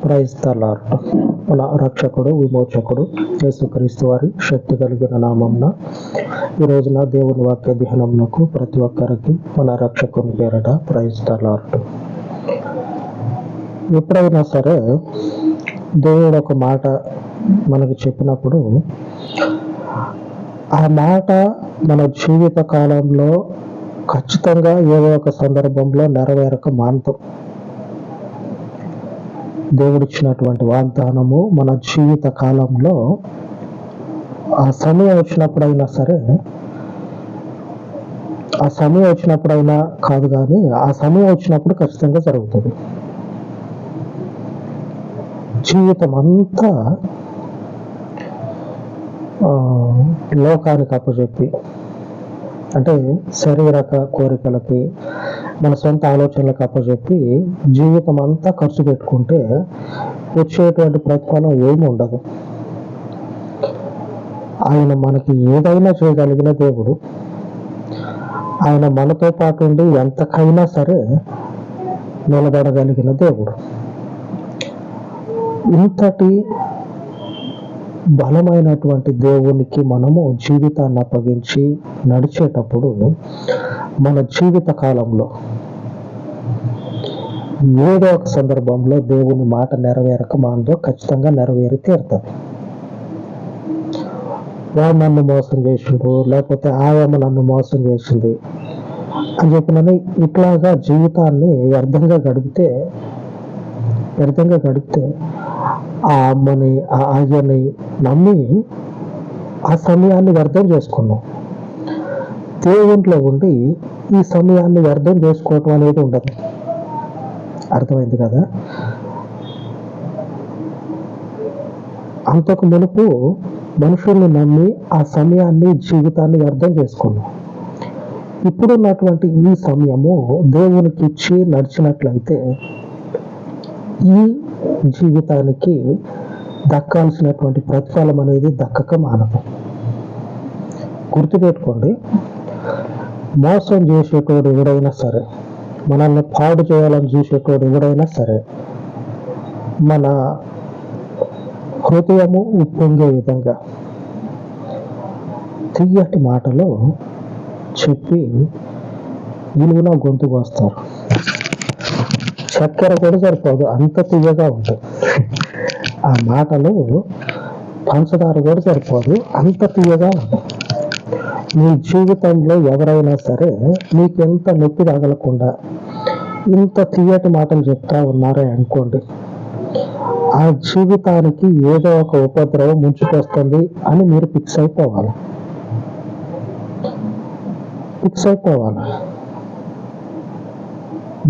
Praise the lord. మన రక్షకుడు విమోచకుడు యేసుక్రీస్తు వారి శక్తి కలిగిన నామమున ఈ రోజున దేవుని వాక్య ధ్యానమునకు ప్రతి ఒక్కరికి మన రక్షకుని పేరట ప్రైజ్ ద లార్డ్. ఎప్పుడైనా సరే దేవుడు ఒక మాట మనకు చెప్పినప్పుడు ఆ మాట మన జీవిత కాలంలో ఖచ్చితంగా ఏదో ఒక సందర్భంలో నెరవేరక మానదు. దేవుడిచ్చినటువంటి వాగ్దానము మన జీవిత కాలంలో ఆ సమయం వచ్చినప్పుడైనా కాదు, కానీ ఆ సమయం వచ్చినప్పుడు ఖచ్చితంగా జరుగుతుంది. జీవితం అంతా లోకానికి అప్పచెప్పి, అంటే శారీరక కోరికలకి, మన సొంత ఆలోచనలకు అప్పచెప్పి జీవితం అంతా ఖర్చు పెట్టుకుంటే వచ్చేటువంటి ప్రతిఫలం ఏమి ఉండదు. ఆయన మనకి ఏదైనా చేయగలిగిన దేవుడు. ఆయన మనతో పాటు ఉండి ఎంతకైనా సరే నిలబడగలిగిన దేవుడు. ఇంతటి బలమైనటువంటి దేవునికి మనము జీవితాన్ని అప్పగించి నడిచేటప్పుడు మన జీవిత కాలంలో ఏదో ఒక సందర్భంలో దేవుని మాట నెరవేరక మానదో, ఖచ్చితంగా నెరవేరి తీరుతుంది. వాడు నన్ను మోసం చేసిండు, లేకపోతే ఆయమ్మ నన్ను మోసం చేసింది అని చెప్పినని ఇట్లాగా జీవితాన్ని వ్యర్థంగా గడిపితే ఆ అమ్మని ఆ అయ్యని నమ్మి ఆ సమయాన్ని వ్యర్థం చేసుకున్నాం. దేవుంట్లో ఉండి ఈ సమయాన్ని వ్యర్థం చేసుకోవటం అనేది ఉండదు. అర్థమైంది కదా? అంతకు మునుపు మనుషుల్ని నమ్మి ఆ సమయాన్ని జీవితాన్ని వ్యర్థం చేసుకున్నాం. ఇప్పుడున్నటువంటి ఈ సమయము దేవునికి ఇచ్చి నడిచినట్లయితే ఈ జీవితానికి దక్కాల్సినటువంటి ప్రతిఫలం అనేది దక్కక మానదు. గుర్తుపెట్టుకోండి, మోసం చేసేటోడు ఎవడైనా సరే, మనల్ని పాడు చేయాలని చూసేటోడు ఎవడైనా సరే, మన హృదయము ఉప్పొంగే విధంగా తీయటి మాటలు చెప్పి విలువన గొంతుకు వస్తారు. చక్కెర కూడా సరిపోదు, అంత తీయగా ఉంటుంది. ఆ మాటలు పంచదార కూడా సరిపోదు, అంత తీయగా ఉంటుంది. మీ జీవితంలో ఎవరైనా సరే మీకు ఎంత నొప్పి తగలకుండా ఇంత తీయటి మాటలు చెప్తా ఉన్నారే అనుకోండి, ఆ జీవితానికి ఏదో ఒక ఉపద్రవం ముంచుకొస్తుంది అని మీరు ఫిక్స్ అయిపోవాలి.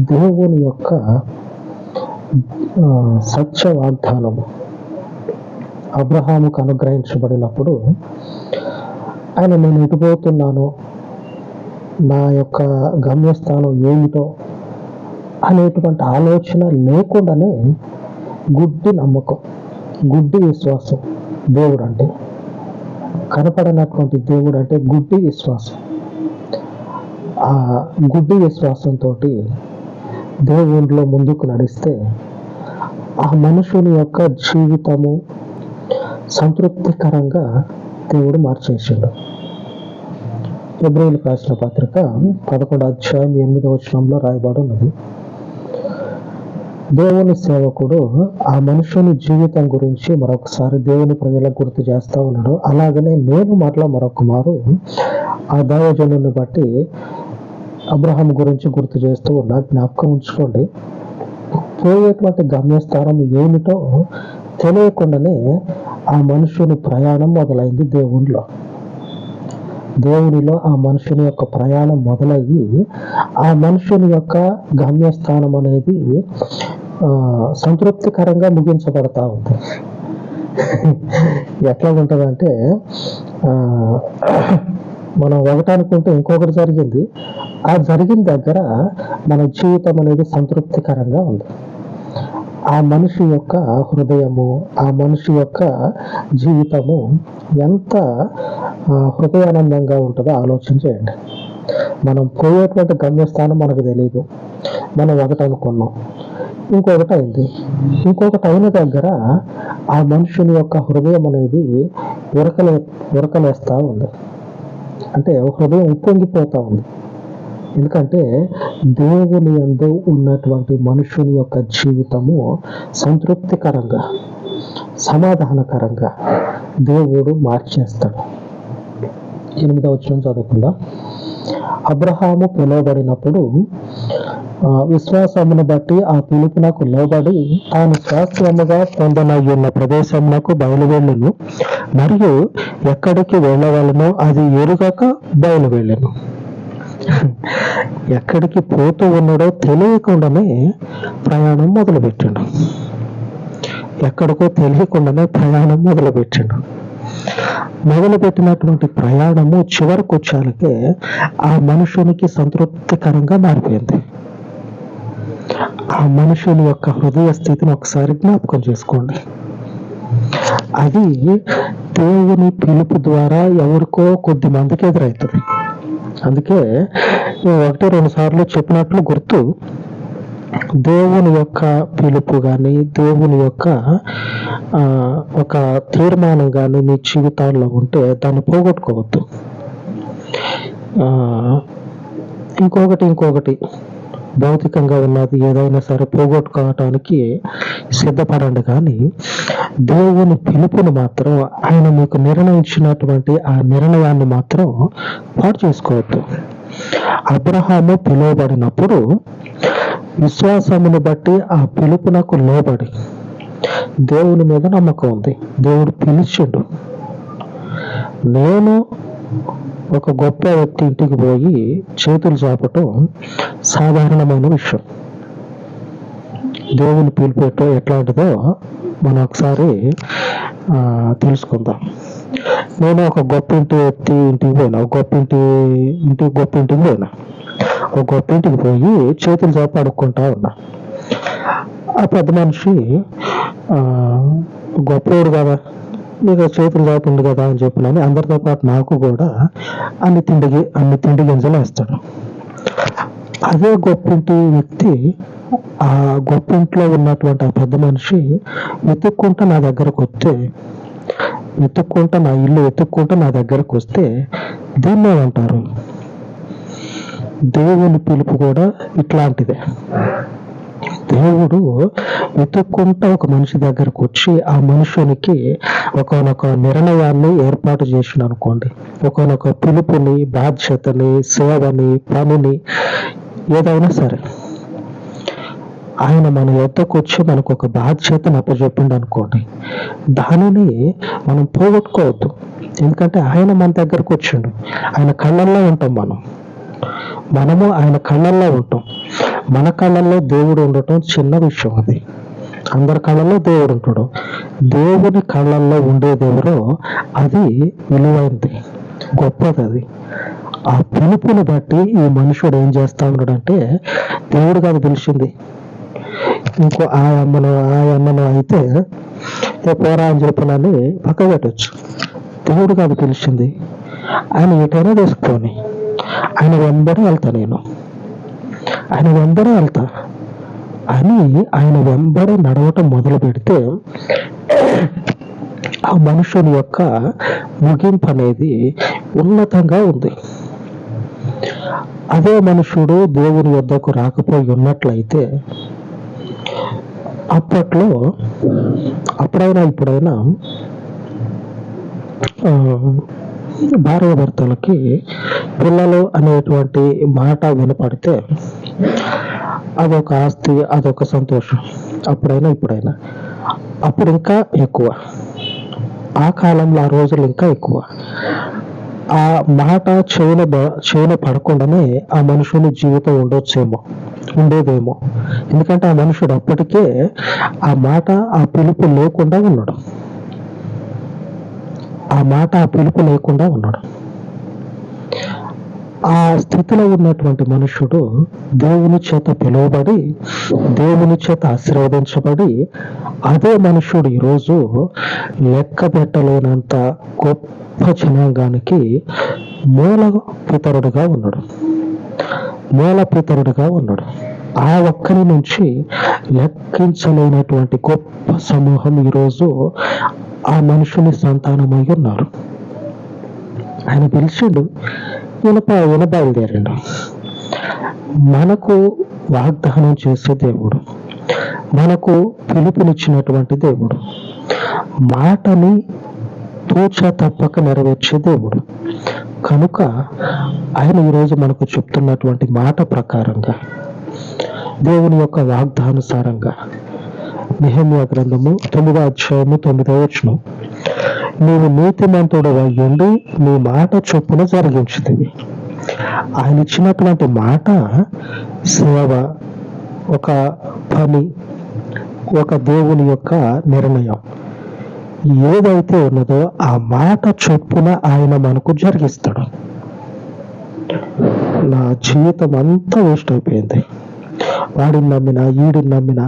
దేవుని యొక్క సత్య వాగ్దానము అబ్రహాముకు అనుగ్రహించబడినప్పుడు ఆయన నేను ఎటుపోతున్నాను, నా యొక్క గమ్యస్థానం ఏమిటో అనేటువంటి ఆలోచన లేకుండానే గుడ్డి నమ్మకం, గుడ్డి విశ్వాసం. దేవుడు అంటే కనపడనటువంటి దేవుడు అంటే గుడ్డి విశ్వాసం. ఆ గుడ్డి విశ్వాసంతో దేవుడిలో ముందుకు నడిస్తే ఆ మనుషుని యొక్క జీవితము సంతృప్తికరంగా దేవుడు మార్చేసాడు. హెబ్రీయులకు రాసిన పత్రిక 11వ అధ్యాయం 8వ వచనంలో రాయబడి ఉన్నది, దేవుని సేవకుడు ఆ మనుషుని జీవితం గురించి మరొకసారి దేవుని ప్రజలకు గుర్తు చేస్తూ ఉన్నాడు. అలాగనే నేను మరొక మారు ఆ దైవజనుని బట్టి అబ్రహాం గురించి గుర్తు చేస్తూ ఉన్నా. జ్ఞాపకం ఉంచుకోండి, పోయేటువంటి గమ్యస్థానం ఏమిటో తెలియకుండానే ఆ మనుషుని ప్రయాణం మొదలైంది. దేవునిలో ఆ మనుషుని యొక్క ప్రయాణం మొదలయ్యి ఆ మనుషుని యొక్క గమ్యస్థానం అనేది సంతృప్తికరంగా ముగించబడతా ఉంది. ఎట్లా ఉంటుందంటే, మనం ఒకటి అనుకుంటే ఇంకొకటి జరిగింది, ఆ జరిగిన దగ్గర మన జీవితం అనేది సంతృప్తికరంగా ఉంది. ఆ మనిషి యొక్క హృదయము, ఆ మనిషి యొక్క జీవితము ఎంత హృదయానందంగా ఉంటుందో ఆలోచన చేయండి. మనం పోయేటువంటి గమ్యస్థానం మనకు తెలియదు, మనం ఒకటి అనుకున్నాం. ఇంకొకటి అయింది. ఇంకొకటి అయిన దగ్గర ఆ మనుషుని యొక్క హృదయం అనేది ఉరకలే ఉరకలేస్తా ఉంది. అంటే హృదయం ఉప్పొంగిపోతా ఉంది. ఎందుకంటే దేవుని యందు ఉన్నటువంటి మనుషుని యొక్క జీవితము సంతృప్తికరంగా, సమాధానకరంగా దేవుడు మార్చేస్తాడు. 8వ వచనం చదువుకుందాం. అబ్రహాము పిలువబడినప్పుడు విశ్వాసమును బట్టి ఆ పిలుపునకు లోబడి తాను స్వాస్థ్యముగా పొందనయ్యున్న ప్రదేశమునకు బయలువెళ్ళెను, మరియు ఎక్కడికి వెళ్ళవలనో అది ఎరుగక బయలువెళ్ళెను. ఎక్కడికి పోతూ ఉన్నాడో తెలియకుండానే ప్రయాణం మొదలుపెట్టాడు. ఎక్కడికో తెలియకుండానే ప్రయాణం మొదలుపెట్టాడు. మొదలుపెట్టినటువంటి ప్రయాణము చివరికి వచ్చాలకే ఆ మనుషునికి సంతృప్తికరంగా మారిపోయింది. ఆ మనుషుని యొక్క హృదయ స్థితిని ఒకసారి జ్ఞాపకం చేసుకోండి. అది దేవుని పిలుపు ద్వారా ఎవరికో కొద్ది మందికి ఎదురవుతుంది. అందుకే 1-2 సార్లు చెప్పినట్లు గుర్తు, దేవుని యొక్క పిలుపు కానీ, దేవుని యొక్క ఒక తీర్మానం కానీ మీ జీవితాల్లో ఉంటే దాన్ని పోగొట్టుకోవద్దు. ఇంకొకటి భౌతికంగా ఉన్నది ఏదైనా సరే పోగొట్టుకోవటానికి సిద్ధపడండి, కానీ దేవుని పిలుపుని మాత్రం, ఆయన మీకు నిర్ణయించినటువంటి ఆ నిర్ణయాన్ని మాత్రం పాడు చేసుకోవద్దు. అబ్రహాము పిలువబడినప్పుడు విశ్వాసమును బట్టి ఆ పిలుపునకు లోబడి, దేవుని మీద నమ్మకం ఉంది, దేవుడు పిలిచిండు. నేను ఒక గొప్ప వ్యక్తి ఇంటికి పోయి చేతులు చాపటం సాధారణమైన విషయం. దేవుని పిలుపు ఎట్లాంటిదో మనం ఒకసారి తెలుసుకుందాం. నేను ఒక గొప్ప ఇంటికి పోయినా, గొప్ప ఇంటికి పోయి చేతులు చాప అడుక్కుంటా ఉన్నా. ఆ పెద్ద మనిషి గొప్పవాడు కదా, నీకు చేతులు చాపుంది కదా అని చెప్పినని అందరితో పాటు నాకు కూడా అన్ని తిండి గింజలు వేస్తాడు. అదే గొప్పింటి వ్యక్తి, ఆ గొప్పింట్లో ఉన్నటువంటి ఆ పెద్ద మనిషి వెతుక్కుంటా నా దగ్గరకు వస్తే, నా ఇల్లు వెతుక్కుంటా నా దగ్గరకు వస్తే దీన్నే అంటారు. దేవుని పిలుపు కూడా ఇట్లాంటిదే. దేవుడు వెతుక్కుంటా ఒక మనిషి దగ్గరకు వచ్చి ఆ మనుషునికి ఒకనొక నిర్ణయాన్ని ఏర్పాటు చేసిన అనుకోండి, ఒకనొక పిలుపుని, బాధ్యతని, సేవని, పనిని, ఏదైనా సరే ఆయన మన యొద్దకు వచ్చి మనకు ఒక బాధ్యతను అప్పచెప్పిండు అనుకోండి, దానిని మనం పోగొట్టుకోవద్దు. ఎందుకంటే ఆయన మన దగ్గరకు వచ్చిండు, ఆయన కళ్ళల్లో ఉంటాం, మనము ఆయన కళ్ళల్లో ఉంటాం. మన కళ్ళల్లో దేవుడు ఉండటం చిన్న విషయం. అది అందరి కళ్ళల్లో దేవుడు ఉంటాడు. దేవుని కళ్ళల్లో ఉండేది ఎవరో అది విలువైనది, గొప్పది. అది ఆ పిలుపుని బట్టి ఈ మనుషుడు ఏం చేస్తా ఉన్నాడంటే, దేవుడు కాదు పిలిచింది, ఇంకో ఆ అమ్మను అయితే పోరా అని చెప్పనని పక్క పెట్టచ్చు. దేవుడు కాదు పిలిచింది, ఆయన ఎటైనా తీసుకొని ఆయన వెంబడే వెళ్తా, ఆయన వెంబడే వెళ్తా అని ఆయన వెంబడే నడవటం మొదలు పెడితే ఆ మనుషుని యొక్క ముగింపు అనేది ఉన్నతంగా ఉంది. అదే మనుషుడు దేవుని వద్దకు రాకపోయి ఉన్నట్లయితే ఇప్పుడైనా భార్య భర్తలకి పిల్లలు అనేటువంటి మాట వినపడితే అదొక ఆస్తి, అదొక సంతోషం. ఇప్పుడైనా అప్పుడు ఇంకా ఎక్కువ, ఆ కాలంలో ఆ రోజులు ఇంకా ఎక్కువ. ఆ మాట చెవున పడకుండానే ఆ మనుషుని జీవితం ఉండేదేమో. ఎందుకంటే ఆ మనుషుడు అప్పటికే ఆ మాట, ఆ పిలుపు లేకుండా ఉన్నాడు. ఆ స్థితిలో ఉన్నటువంటి మనుషుడు దేవుని చేత పిలువబడి, దేవుని చేత ఆశీర్వదించబడి, అదే మనుషుడు ఈరోజు లెక్క పెట్టలేనంత గొప్ప జనాంగానికి మూల పితరుడుగా ఉన్నాడు. ఆ ఒక్కరి నుంచి లెక్కించలేనటువంటి గొప్ప సమూహం ఈరోజు ఆ మనుషుని సంతానమై ఉన్నారు. ఆయన పిలిచిండు, ఈయన బయలుదేరాడు. మనకు వాగ్దానం చేసే దేవుడు, మనకు పిలుపునిచ్చినటువంటి దేవుడు, మాటని తూచా తప్పక నెరవేర్చే దేవుడు. కనుక ఆయన ఈరోజు మనకు చెప్తున్నటువంటి మాట ప్రకారంగా, దేవుని యొక్క వాగ్దానుసారంగా, నెహెమ్యా గ్రంథము 9వ అధ్యాయము 9వ వచనం, నీవు నీతిమంతుడు అయ్యుండి నీ మాట చొప్పున జరిగించుతుంది. ఆయన ఇచ్చినటువంటి మాట సేవ, ఒక పని, ఒక దేవుని యొక్క నిర్ణయం ఏదైతే ఉన్నదో ఆ మాట చొప్పున ఆయన మనకు జరిగిస్తాడు. నా జీవితం అంతా వేస్ట్ అయిపోయింది, వాడిని నమ్మినా ఈడిని నమ్మినా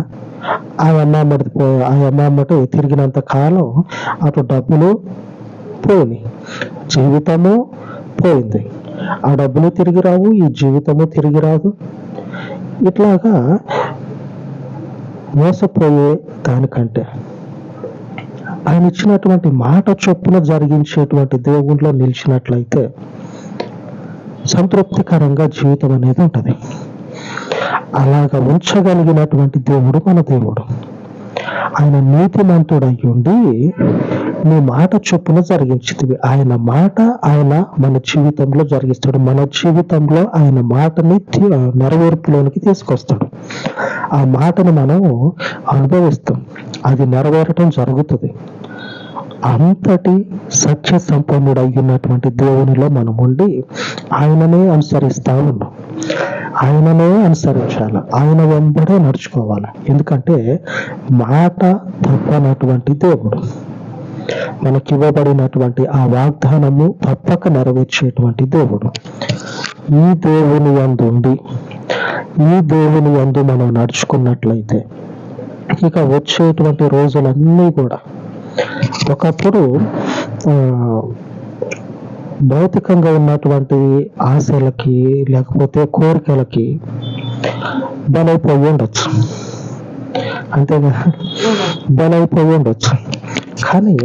ఆ అమ్మమ్మటి తిరిగినంత కాలం అటు డబ్బులు పోయినాయి, జీవితము పోయింది, ఆ డబ్బులు తిరిగి రావు, ఈ జీవితము తిరిగి రాదు. ఇట్లాగా మోసపోయే దానికంటే ఆయన ఇచ్చినటువంటి మాట చొప్పున జరిగించేటువంటి దేవుళ్ళలో నిలిచినట్లయితే సంతృప్తికరంగా జీవితం అనేది ఉంటుంది. అలాగా ఉంచగలిగినటువంటి దేవుడు మన దేవుడు. ఆయన నీతిమంతుడై ఉండి నీ మాట చొప్పున జరిగించుతుంది. ఆయన మాట ఆయన మన జీవితంలో జరిగిస్తాడు. మన జీవితంలో ఆయన మాటని నెరవేర్పులోనికి తీసుకొస్తాడు. ఆ మాటను మనం అనుభవిస్తాం, అది నెరవేరటం జరుగుతుంది. అంతటి సత్య సంపన్నుడు అయ్యున్నటువంటి దేవునిలో మనం ఉండి ఆయననే అనుసరిస్తా ఉన్నాం. ఆయననే అనుసరించాలి, ఆయన వెంబడే నడుచుకోవాలి. ఎందుకంటే మాట తప్పనటువంటి దేవుడు. మనకివ్వబడినటువంటి ఆ వాగ్దానము తప్పక నెరవేర్చేటువంటి దేవుడు. ఈ దేవుని యందు ఉండి ఈ దేవుని యందు మనం నడుచుకున్నట్లయితే ఇక వచ్చేటువంటి రోజులన్నీ కూడా, ఒకప్పుడు భౌతికంగా ఉన్నటువంటి ఆశలకి లేకపోతే కోరికలకి బలైపోయి ఉండొచ్చు, అంతేగా, బలైపోయి ఉండొచ్చు. కానీ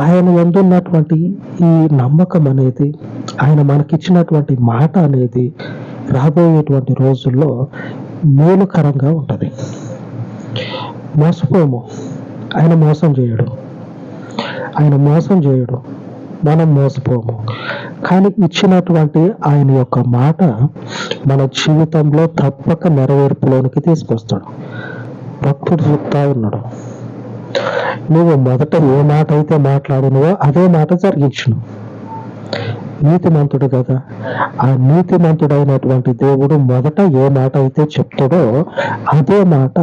ఆయన యందు ఉన్నటువంటి ఈ నమ్మకం అనేది, ఆయన మనకిచ్చినటువంటి మాట అనేది రాబోయేటువంటి రోజుల్లో మేలుకరంగా ఉంటుంది. మోసపోము, ఆయన మోసం చేయడు, ఆయన మోసం చేయడు, మనం మోసపోము. కానీ ఇచ్చినటువంటి ఆయన యొక్క మాట మన జీవితంలో తప్పక నెరవేర్పులోనికి తీసుకొస్తాడు. భక్తుడు చెప్తా ఉన్నాడు, నువ్వు మొదట ఏ మాట అయితే మాట్లాడినవో అదే మాట జరిగించును. నీతిమంతుడు కదా, ఆ నీతిమంతుడైనటువంటి దేవుడు మొదట ఏ మాట అయితే చెప్తాడో అదే మాట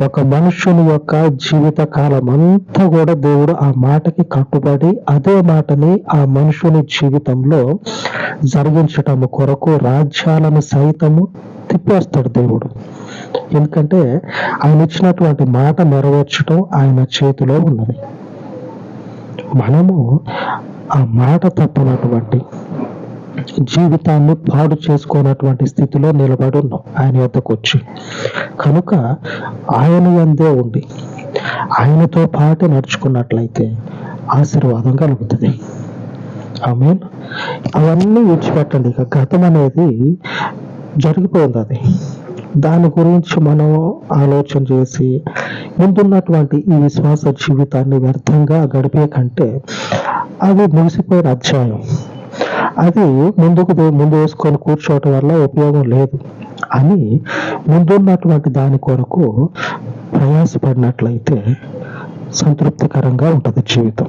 ఒక మనుషుని యొక్క జీవిత కాలం అంతా కూడా దేవుడు ఆ మాటకి కట్టుబడి అదే మాటని ఆ మనుషుని జీవితంలో జరిగించటము కొరకు రాజ్యాలను సైతము తిప్పేస్తాడు దేవుడు. ఎందుకంటే ఆయన ఇచ్చినటువంటి మాట నెరవేర్చడం ఆయన చేతిలో ఉన్నది. మనము ఆ మాట తప్పనటువంటి జీవితాన్ని పాడు చేసుకోనటువంటి స్థితిలో నిలబడి ఉన్నాం ఆయన వద్దకు వచ్చి. కనుక ఆయన యందే ఉండి ఆయనతో పాటు నడుచుకున్నట్లయితే ఆశీర్వాదం కలుగుతుంది. ఆమేన్. అవన్నీ విడిచిపెట్టండి. ఇక గతం అనేది జరిగిపోయింది, అది దాని గురించి మనం ఆలోచన చేసి ముందున్నటువంటి ఈ విశ్వాస జీవితాన్ని వ్యర్థంగా గడిపే కంటే అది ముగిసిపోయిన అధ్యాయం, అది ముందు వేసుకొని కూర్చోవటం వల్ల ఉపయోగం లేదు అని ముందున్నటువంటి దాని కొరకు ప్రయాసపడినట్లయితే సంతృప్తికరంగా ఉంటుంది జీవితం.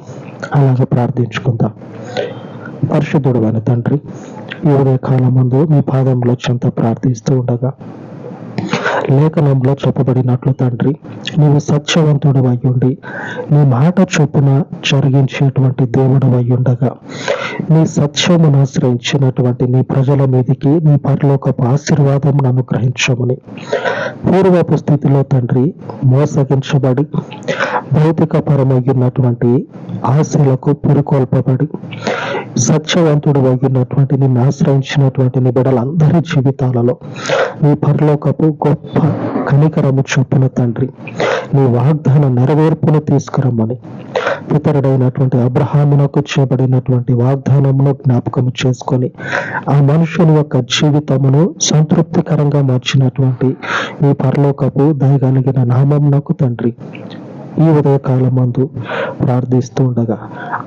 అలాగే ప్రార్థించుకుందాం. పరిశుద్ధుడు అయిన తండ్రి, ఈ ఉదయ కాలం ముందు మీ పాదంలో చెంత ప్రార్థిస్తూ ఉండగా లేఖనంలో చెప్పబడినట్లు తండ్రి, నీవు సత్యవంతుడు అయ్యుండి నీ మాట చొప్పున జరిగించేటువంటి దేవుడు అయ్యుండగా నీ సత్యమును ఆశ్రయించినటువంటి నీ ప్రజల మీదికి నీ పరలోకపు ఆశీర్వాదం అనుగ్రహించమని, పూర్వపు స్థితిలో తండ్రి మోసగించబడి భౌతిక పరమయ్యున్నటువంటి ఆశలకు పురికొల్పబడి సత్యవంతుడు అయినటువంటి నిన్ను ఆశ్రయించినటువంటి నీ బిడ్డలందరి జీవితాలలో నీ పరలోకపు గొప్ప కనికరము చొప్పున తండ్రి నీ వాగ్దాన నెరవేర్పును తీసుకురమ్మని పితరుడైనటువంటి అబ్రహామునకు చేయబడినటువంటి వాగ్దానమును జ్ఞాపకం చేసుకొని ఆ మనుషుని యొక్క జీవితమును సంతృప్తికరంగా మార్చినటువంటి ఈ పరలోకపు దయగలిగిన నామమునకు తండ్రి ఈ ఉదయకాలమందు ప్రార్థిస్తూ ఉండగా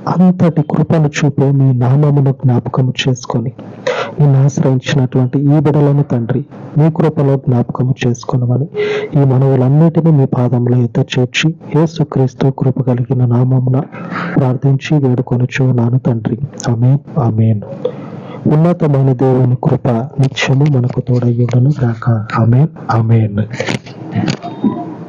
అంతటి కృపను చూపే మీ నామమును జ్ఞాపకం చేసుకొని నిన్ను ఆశ్రయించినటువంటి ఈ బిడలను తండ్రి మీ కృపలో జ్ఞాపకం చేసుకున్నామని ఈ మనవులన్నిటినీ మీ పాదంలో ఎత్త చేర్చి యేసుక్రీస్తు కృప కలిగిన నామమున ప్రార్థించి వేడుకొనుచున్నాను తండ్రి. ఆమేన్ ఆమేన్. ఉన్నతమైన దేవుని కృప నిత్యము మనకు తోడయ్యుండును గాక. ఆమేన్ ఆమేన్.